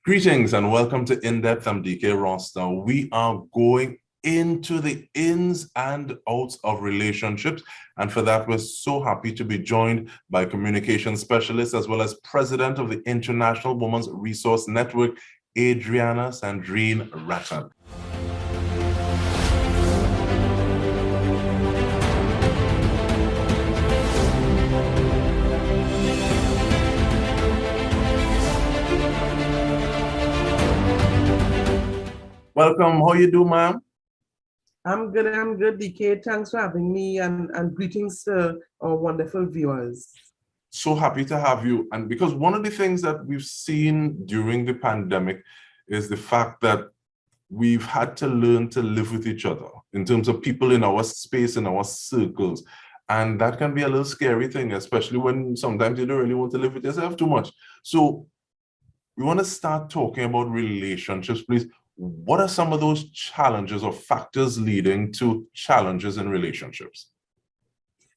Greetings and welcome to In-Depth. I'm Dike Rostant. We are going into the ins and outs of relationships. And for that, we're so happy to be joined by communication specialist as well as president of the International Women's Resource Network, Adriana Sandrine Isaac-Rattan. Welcome. How you do, ma'am? I'm good, Dike. Thanks for having me and greetings to our wonderful viewers. So happy to have you. And because one of the things that we've seen during the pandemic is the fact that we've had to learn to live with each other in terms of people in our space, in our circles. And that can be a little scary thing, especially when sometimes you don't really want to live with yourself too much. So we want to start talking about relationships, please. What are some of those challenges or factors leading to challenges in relationships?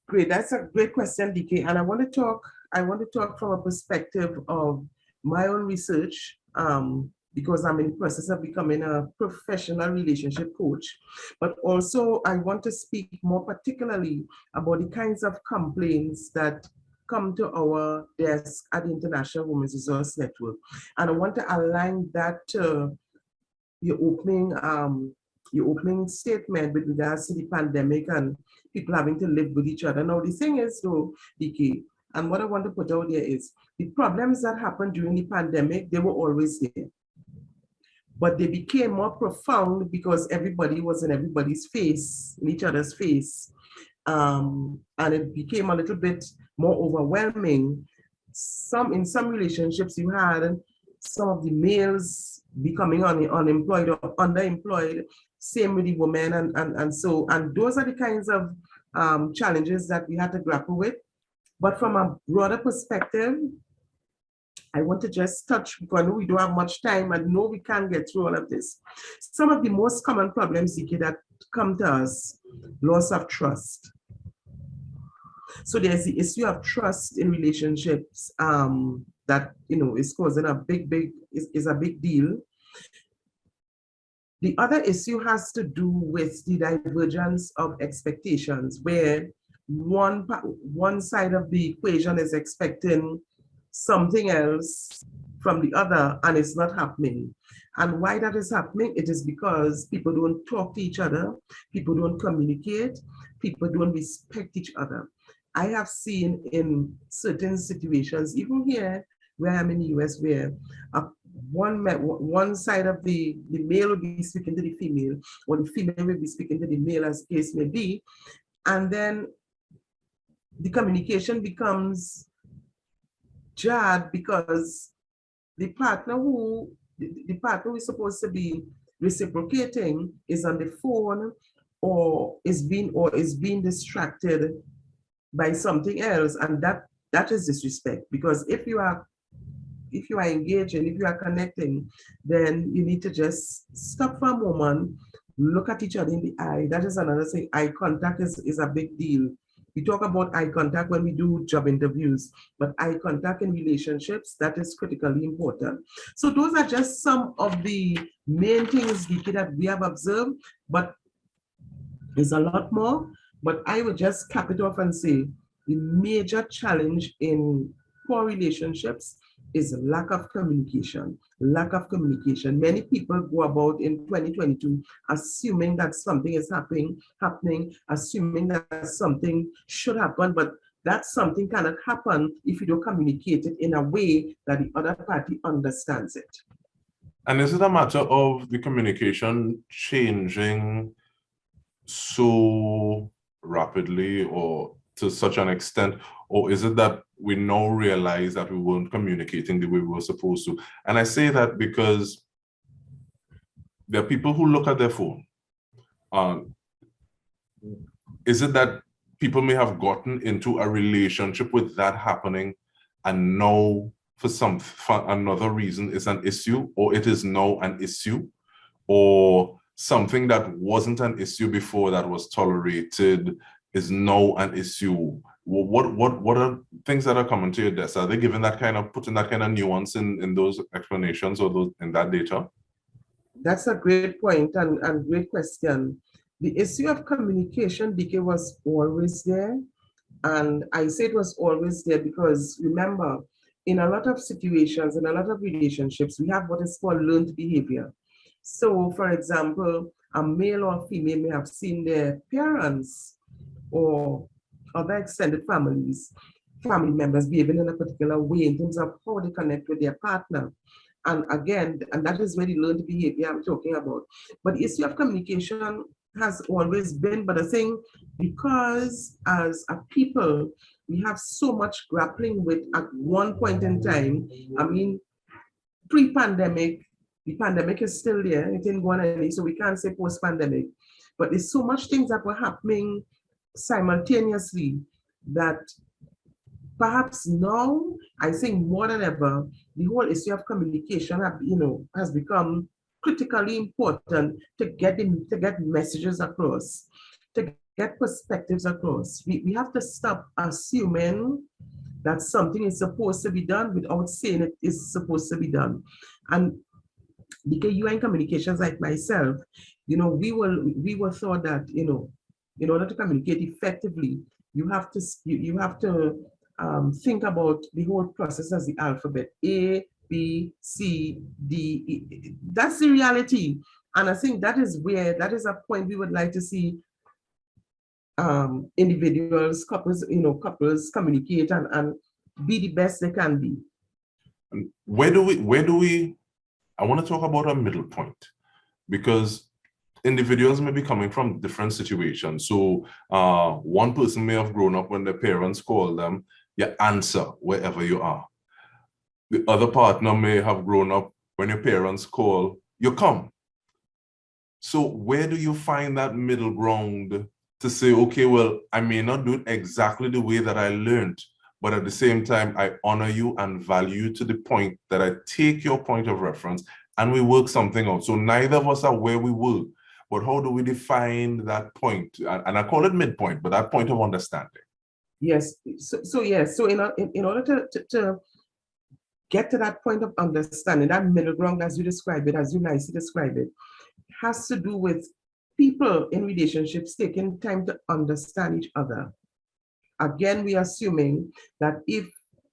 Great, that's a great question, Dike. And I want to talk from a perspective of my own research, because I'm in the process of becoming a professional relationship coach. But also I want to speak more particularly about the kinds of complaints that come to our desk at the International Women's Resource Network. And I want to align that to your opening statement with regards to the pandemic and people having to live with each other. Now, the thing is, though, Dike, and what I want to put out there is the problems that happened during the pandemic, they were always there. But they became more profound because everybody was in everybody's face, in each other's face. And it became a little bit more overwhelming. In some relationships, you had some of the males becoming unemployed or underemployed, same with the women, and those are the kinds of challenges that we had to grapple with. But from a broader perspective, I want to just touch, because I know we don't have much time and know we can't get through all of this. Some of the most common problems, Dike, that come to us: loss of trust. So there's the issue of trust in relationships that is causing a big deal. The other issue has to do with the divergence of expectations, where one side of the equation is expecting something else from the other, and it's not happening. And why that is happening? It is because people don't talk to each other, people don't communicate, people don't respect each other. I have seen in certain situations, even here where I'm in the US, where one side of the male will be speaking to the female, or the female will be speaking to the male, as the case may be, and then the communication becomes jarred because the partner who is supposed to be reciprocating is on the phone or is being distracted by something else, and that is disrespect. Because if you are engaging, if you are connecting, then you need to just stop for a moment, look at each other in the eye. That is another thing. Eye contact is a big deal. We talk about eye contact when we do job interviews, but eye contact in relationships, that is critically important. So those are just some of the main things, Dike, that we have observed, but there's a lot more. But I would just cap it off and say the major challenge in poor relationships is lack of communication. Lack of communication. Many people go about in 2022 assuming that something is happening, assuming that something should happen, but that something cannot happen if you don't communicate it in a way that the other party understands it. And is it a matter of the communication changing so rapidly or to such an extent, or is it that we now realize that we weren't communicating the way we were supposed to? And I say that because there are people who look at their phone. Is it that people may have gotten into a relationship with that happening, and now for another reason it's an issue, or it is now an issue, or something that wasn't an issue before that was tolerated is now an issue what are things that are coming to your desk? Are they giving that kind of, putting that kind of nuance in those explanations or those in that data? That's a great point and great question. The issue of communication, Dike, was always there. And I say it was always there because remember, in a lot of situations, in a lot of relationships, we have what is called learned behavior. So, for example, a male or female may have seen their parents or other extended family members behaving in a particular way in terms of how they connect with their partner. And again, and that is where the learned behavior I'm talking about. But the issue of communication has always been, but I think because as a people, we have so much grappling with at one point in time. I mean, pre-pandemic, the pandemic is still there, it didn't go on any, so we can't say post-pandemic. But there's so much things that were happening simultaneously that perhaps now, I think more than ever, the whole issue of communication has become critically important to get messages across, to get perspectives across. We have to stop assuming that something is supposed to be done without saying it is supposed to be done. And because you are in communications like myself, we were thought that, in order to communicate effectively, you have to think about the whole process as the alphabet: A, B, C, D, E. That's the reality. And I think that is a point we would like to see individuals, couples communicate and be the best they can be. And where do we, I want to talk about a middle point, because individuals may be coming from different situations. So one person may have grown up when their parents call them, you answer wherever you are. The other partner may have grown up when your parents call, you come. So where do you find that middle ground to say, okay, well, I may not do it exactly the way that I learned, but at the same time, I honor you and value you to the point that I take your point of reference and we work something out. So neither of us are where we were, but how do we define that point? And I call it midpoint, but that point of understanding. Yes. So yes. So in order to get to that point of understanding, that middle ground, as you describe it, as you nicely describe it, has to do with people in relationships taking time to understand each other. Again, we are assuming that if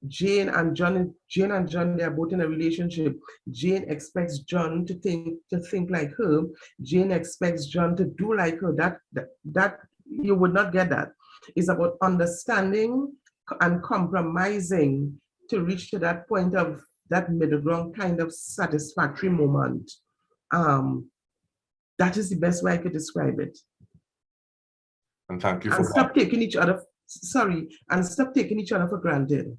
Jane and John, they are both in a relationship, Jane expects John to think like her. Jane expects John to do like her. That you would not get that. It's about understanding and compromising to reach to that point of that middle ground kind of satisfactory moment. That is the best way I could describe it. And thank you for and stop taking each other. And stop taking each other for granted.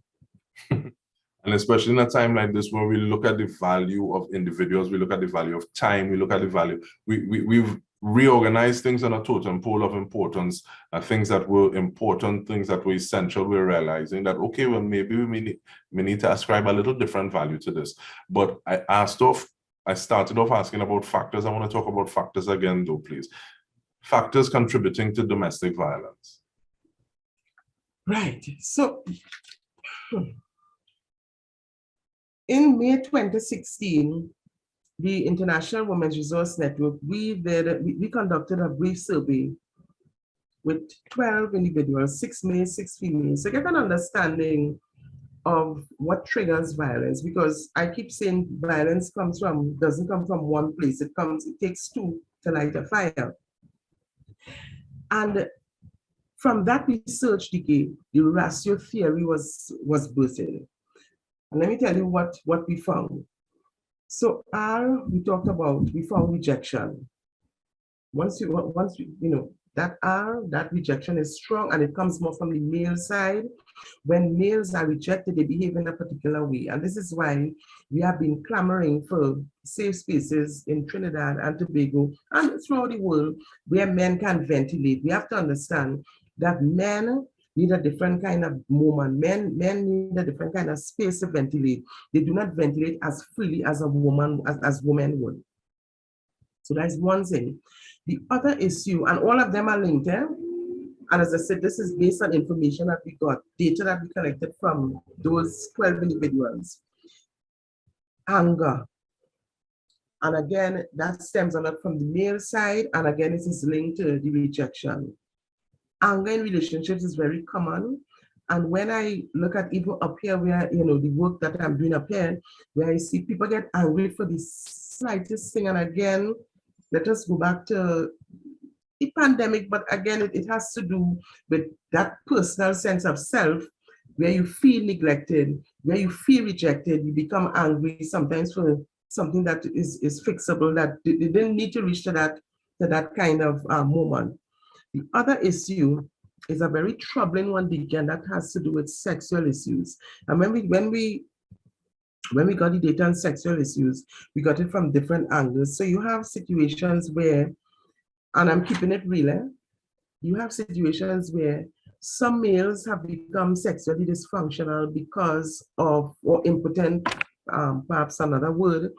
And especially in a time like this, where we look at the value of individuals, we look at the value of time, we look at the value. We've reorganized things on a totem pole of importance, things that were important, things that were essential. We're realizing that, okay, well, maybe we need to ascribe a little different value to this. But I started off asking about factors. I want to talk about factors again, though, please. Factors contributing to domestic violence. Right. So in May 2016, the International Women's Resource Network, we conducted a brief survey with 12 individuals, 6 males, 6 females, to get an understanding of what triggers violence, because I keep saying violence doesn't come from one place. It takes two to light a fire. And from that research, Dike, the ratio theory was birthed. And let me tell you what we found. So R, we found rejection. Once that rejection is strong, and it comes more from the male side. When males are rejected, they behave in a particular way. And this is why we have been clamoring for safe spaces in Trinidad and Tobago and throughout the world where men can ventilate. We have to understand that men need a different kind of moment. Men need a different kind of space to ventilate. They do not ventilate as freely as a woman, as women would. So that's one thing. The other issue, and all of them are linked, And as I said, this is based on information that we got, data that we collected from those 12 individuals. Anger. And again, that stems a lot from the male side. And again, it is linked to the rejection. Anger in relationships is very common. And when I look at even up here where, the work that I'm doing up here, where I see people get angry for the slightest thing. And again, let us go back to the pandemic, but again, it has to do with that personal sense of self, where you feel neglected, where you feel rejected, you become angry sometimes for something that is fixable, that they didn't need to reach to that kind of moment. The other issue is a very troubling one, Dike, and that has to do with sexual issues. And when we got the data on sexual issues, we got it from different angles. So you have situations where, and I'm keeping it real, you have situations where some males have become sexually dysfunctional because of, or impotent, perhaps another word,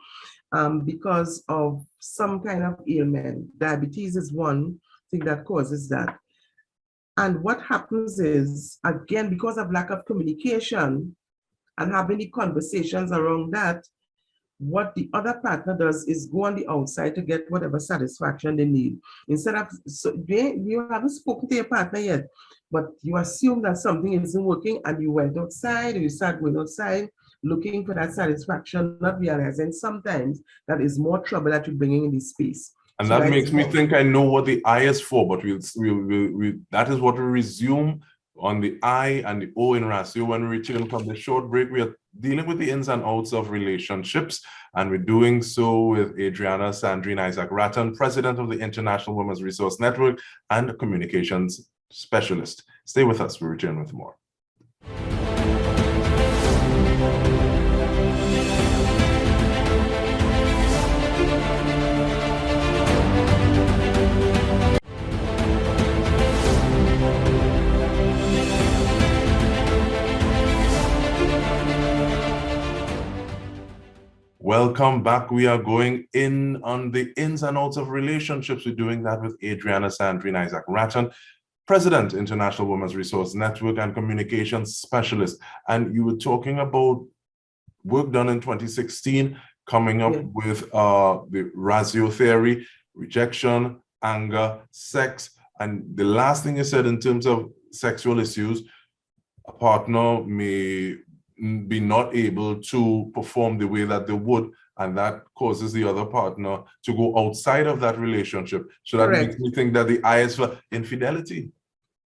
because of some kind of ailment. Diabetes is one thing that causes that. And what happens is, again, because of lack of communication and having the conversations around that, what the other partner does is go on the outside to get whatever satisfaction they need. Instead of, you haven't spoken to your partner yet, but you assume that something isn't working and you went outside and you start going outside looking for that satisfaction, not realizing sometimes that is more trouble that you're bringing in this space. And so that makes me think I know what the I is for, but that is what we resume on the I and the O in ratio. When we return from the short break, we are dealing with the ins and outs of relationships, and we're doing so with Adriana Sandrine Isaac-Rattan, president of the International Women's Resource Network and communications specialist. Stay with us. We return with more. Welcome back. We are going in on the ins and outs of relationships. We're doing that with Adriana Sandrine Isaac-Rattan, President, International Women's Resource Network and Communications Specialist. And you were talking about work done in 2016, coming up with the ratio theory, rejection, anger, sex. And the last thing you said in terms of sexual issues, a partner may be not able to perform the way that they would, and that causes the other partner to go outside of that relationship. So that makes me think that the I is for infidelity.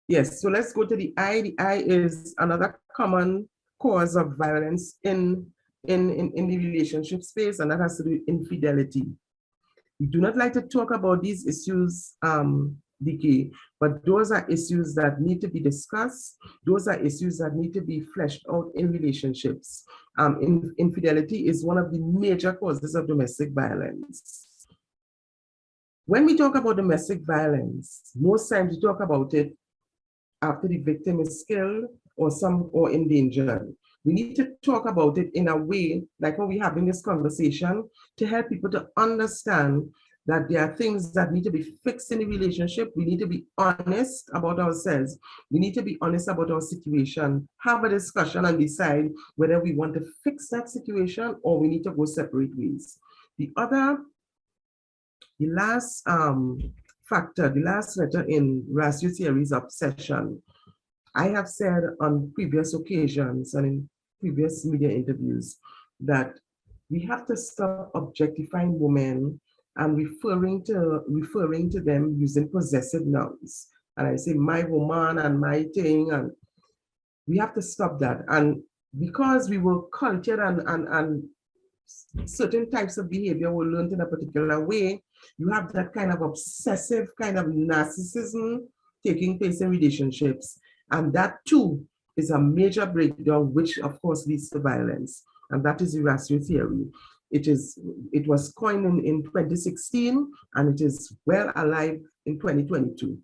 Yes, so let's go to the I. The I is another common cause of violence in the relationship space, and that has to do with infidelity. We do not like to talk about these issues, Dike, but those are issues that need to be discussed. Those are issues that need to be fleshed out in relationships. Infidelity is one of the major causes of domestic violence. When we talk about domestic violence, most times we talk about it after the victim is killed or endangered. We need to talk about it in a way, like when we're having this conversation, to help people to understand that there are things that need to be fixed in the relationship. We need to be honest about ourselves. We need to be honest about our situation, have a discussion and decide whether we want to fix that situation or we need to go separate ways. The last factor, the last letter in ratio theory is obsession. I have said on previous occasions and in previous media interviews that we have to stop objectifying women and referring to them using possessive nouns. And I say my woman and my thing, and we have to stop that. And because we were cultured and certain types of behavior were learned in a particular way, you have that kind of obsessive kind of narcissism taking place in relationships. And that too is a major breakdown, which of course leads to violence. And that is the ratio theory. It was coined in 2016, and it is well alive in 2022.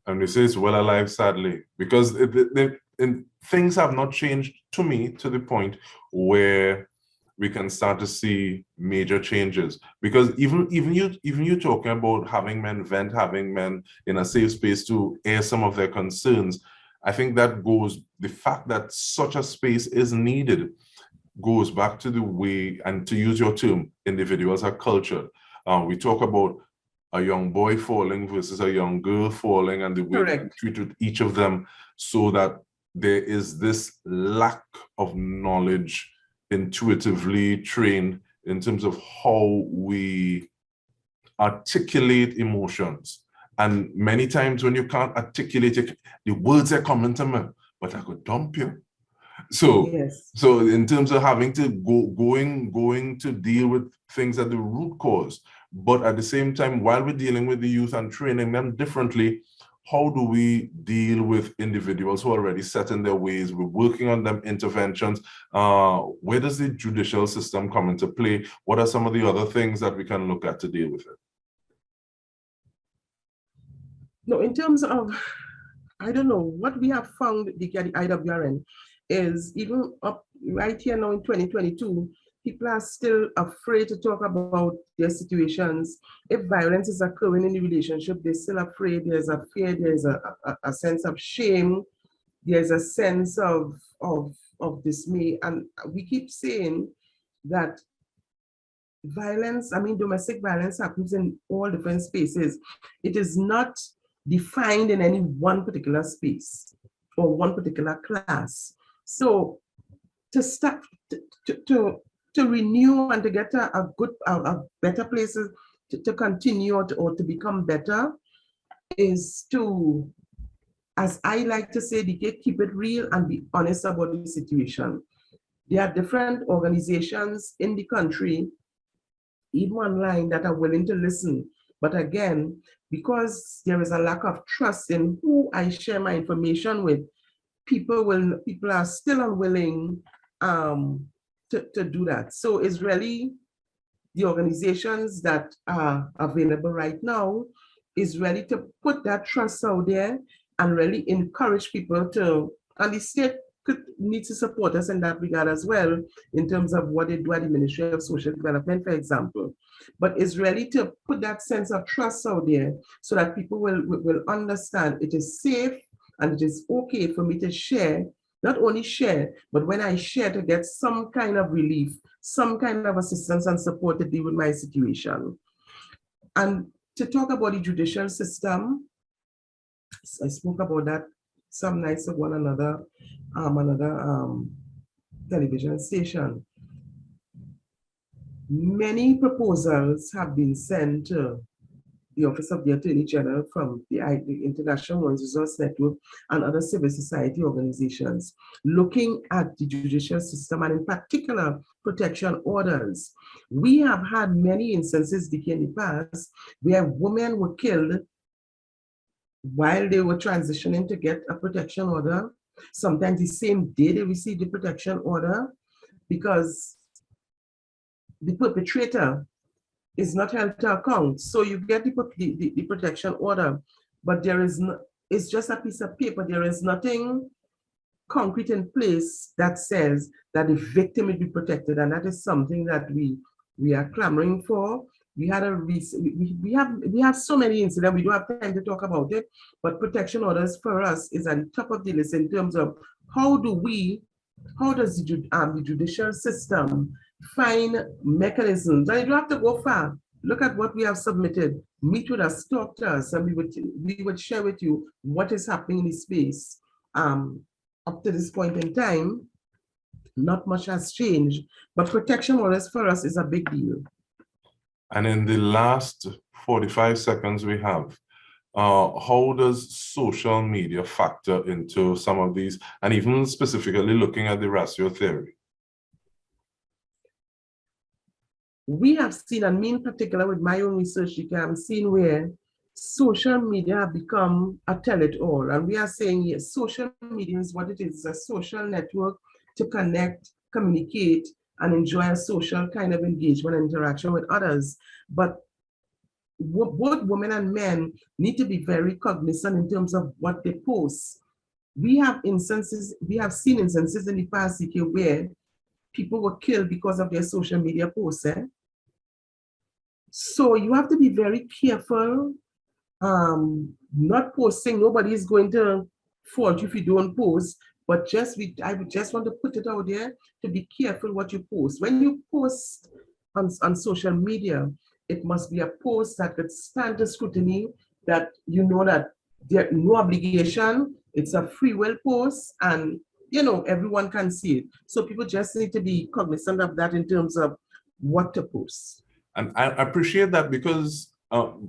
And we say it's well alive, sadly, because things have not changed to me to the point where we can start to see major changes. Because even you talking about having men vent, having men in a safe space to air some of their concerns, I think that goes, the fact that such a space is needed goes back to the way, and to use your term, individuals are cultured. We talk about a young boy falling versus a young girl falling, and the way that we treat with each of them, so that there is this lack of knowledge intuitively trained in terms of how we articulate emotions. And many times when you can't articulate it, the words are coming to me, but I could dump you. So, Yes. so in terms of having to going to deal with things at the root cause, but at the same time, while we're dealing with the youth and training them differently, how do we deal with individuals who are already set in their ways? We're working on them interventions. Where does the judicial system come into play? What are some of the other things that we can look at to deal with it? No, in terms of, I don't know, what we have found, Dike, at the IWRN, is even up right here now in 2022, people are still afraid to talk about their situations. If violence is occurring in the relationship, they're still afraid. There's a fear, there's a sense of shame, there's a sense of dismay. And we keep saying that violence, I mean, domestic violence happens in all different spaces. It is not defined in any one particular space or one particular class. So to start to renew and to get a better places to continue or to become better is to, as I like to say, keep it real and be honest about the situation. There are different organizations in the country, even online, that are willing to listen. But again, because there is a lack of trust in who I share my information with, people are still unwilling to do that. So it's really the organizations that are available right now is really to put that trust out there and really encourage people to, and the state needs to support us in that regard as well, in terms of what they do at the Ministry of Social Development, for example. But it's really to put that sense of trust out there so that people will understand it is safe and it is okay for me to share, not only share, but when I share, to get some kind of relief, some kind of assistance and support to deal with my situation. And to talk about the judicial system, I spoke about that some nights ago on another television station. Many proposals have been sent to the Office of the Attorney General from the International Women's Resource Network and other civil society organizations, looking at the judicial system and in particular protection orders. We have had many instances in the past where women were killed while they were transitioning to get a protection order. Sometimes the same day they received the protection order, because the perpetrator is not held to account. So you get the protection order, but there is no, it's just a piece of paper. There is nothing concrete in place that says that the victim will be protected, and that is something that we are clamoring for. We had a we have so many incidents. We don't have time to talk about it, but protection orders for us is at the top of the list in terms of how does the judicial system find mechanisms. And you don't have to go far. Look at what we have submitted. Meet with us, talk to us, and we would share with you what is happening in this space. Up to this point in time, not much has changed, but protection orders for us is a big deal. And in the last 45 seconds we have, how does social media factor into some of these, and even specifically looking at the ratio theory? We have seen, and me in particular with my own research, I'm seeing where social media have become a tell-it-all. And we are saying, yes, social media is what it is, a social network to connect, communicate, and enjoy a social kind of engagement and interaction with others. But both women and men need to be very cognizant in terms of what they post. We have seen instances in the past, where people were killed because of their social media posts. So you have to be very careful, not posting. Nobody is going to fault you if you don't post, but I would just want to put it out there to be careful what you post. When you post on social media, it must be a post that could stand the scrutiny, that you know that there's no obligation, it's a free will post, and everyone can see it. So people just need to be cognizant of that in terms of what to post. And I appreciate that, because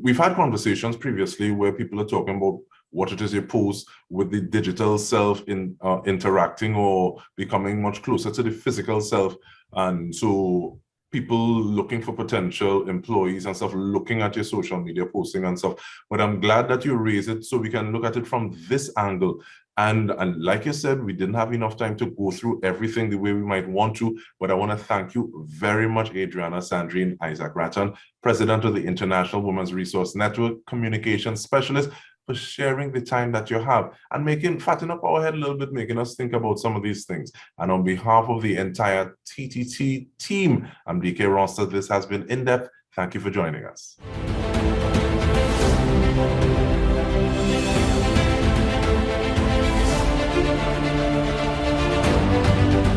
we've had conversations previously where people are talking about what it is you post with the digital self interacting or becoming much closer to the physical self. And so people looking for potential employees and stuff, looking at your social media posting and stuff. But I'm glad that you raise it so we can look at it from this angle. And like you said, we didn't have enough time to go through everything the way we might want to, but I want to thank you very much, Adriana Sandrine Isaac-Rattan, President of the International Women's Resource Network, Communications Specialist, for sharing the time that you have and fatten up our head a little bit, making us think about some of these things. And on behalf of the entire TTT team, I'm Dike Rostant. This has been In Depth. Thank you for joining us.